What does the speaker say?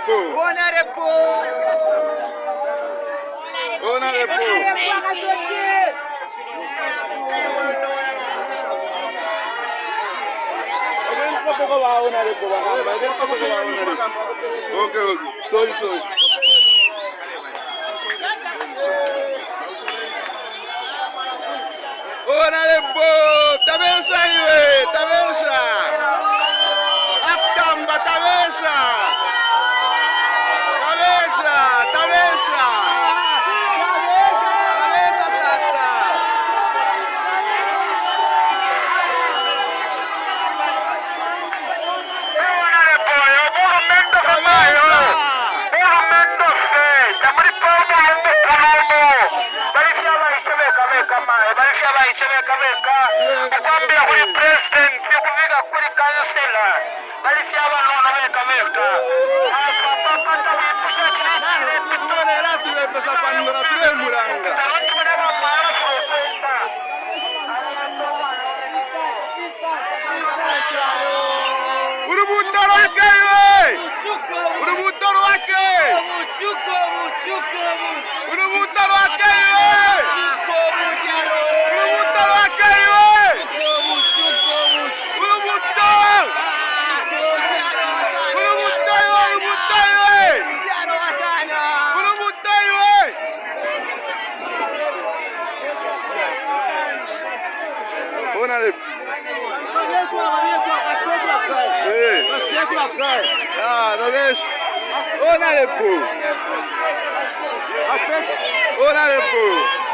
po. Okay. Sorry. Tabeza iwe, tabeza. Akamba tabeza. Tabeza tata. Kwambia kuri president kufika kuri kansela balifia banono beka Tuone lati pesa pandora tremulanga. Urubundaro wake wewe. Urubundaro wake. Urubundaro wake wewe. Ona le po.